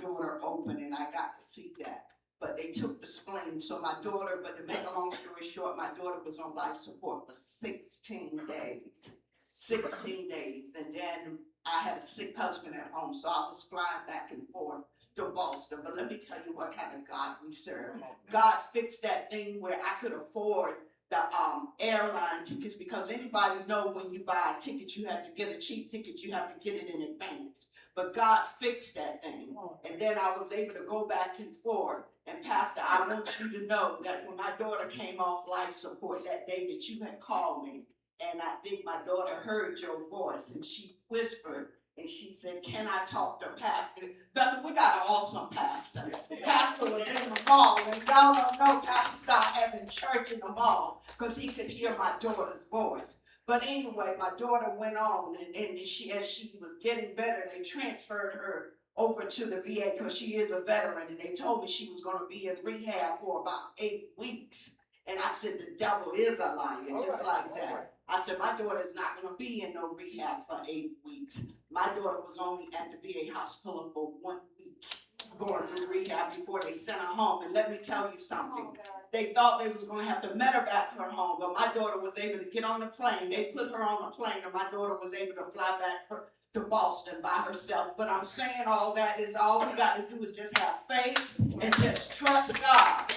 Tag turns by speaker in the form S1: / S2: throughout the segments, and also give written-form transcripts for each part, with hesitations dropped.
S1: daughter open, and I got to see that. But they took the spleen, so my daughter, but to make a long story short, my daughter was on life support for 16 days. 16 days, and then I had a sick husband at home, so I was flying back and forth to Boston. But let me tell you what kind of God we serve. God fixed that thing where I could afford the airline tickets, because anybody know when you buy a ticket, you have to get a cheap ticket, you have to get it in advance. But God fixed that thing, and then I was able to go back and forth. And Pastor, I want you to know that when my daughter came off life support that day that you had called me, and I think my daughter heard your voice, and she whispered, and she said, can I talk to Pastor? Bethel, we got an awesome pastor. Pastor was in the mall, and y'all don't know, Pastor started having church in the mall because he could hear my daughter's voice. But anyway, my daughter went on, and she, as she was getting better, they transferred her over to the VA because she is a veteran, and they told me she was going to be in rehab for about 8 weeks. And I said, the devil is a liar, just like that. I said, my daughter is not going to be in no rehab for 8 weeks. My daughter was only at the VA hospital for 1 week going through rehab before they sent her home. And let me tell you something. They thought they was going to have to medevac her home, but my daughter was able to get on the plane. They put her on the plane, and my daughter was able to fly back to Boston by herself. But I'm saying all that is all we got to do is just have faith and just trust God.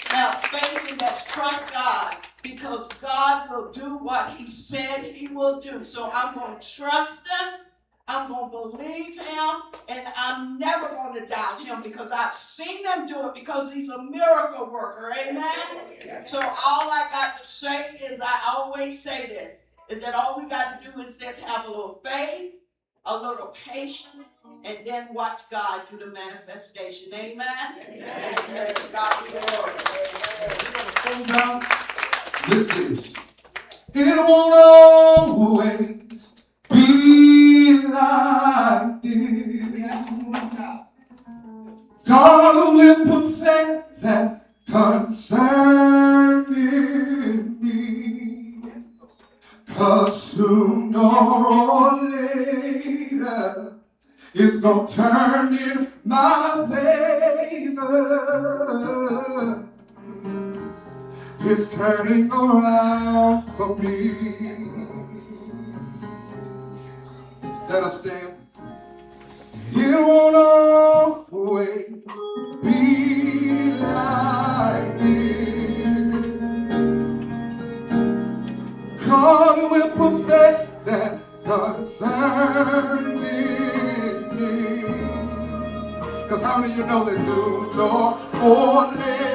S1: Have faith and just trust God, because God will do what he said he will do. So I'm going to trust him. I'm going to believe him, and I'm never going to doubt him, because I've seen him do it, because he's a miracle worker. Amen? So all I got to say is, I always say this, is that all we got to do is just have a little faith, a little patience, and then watch God do the manifestation. Amen? Amen. God be the glory.
S2: Close out with this. It won't always be like this. God will perfect that concerning me. 'Cause sooner or later, it's gonna turn in my favor. It's turning around for me. Let us stand. It won't always be like this. God will perfect that concerning me. 'Cause how many of you know that sooner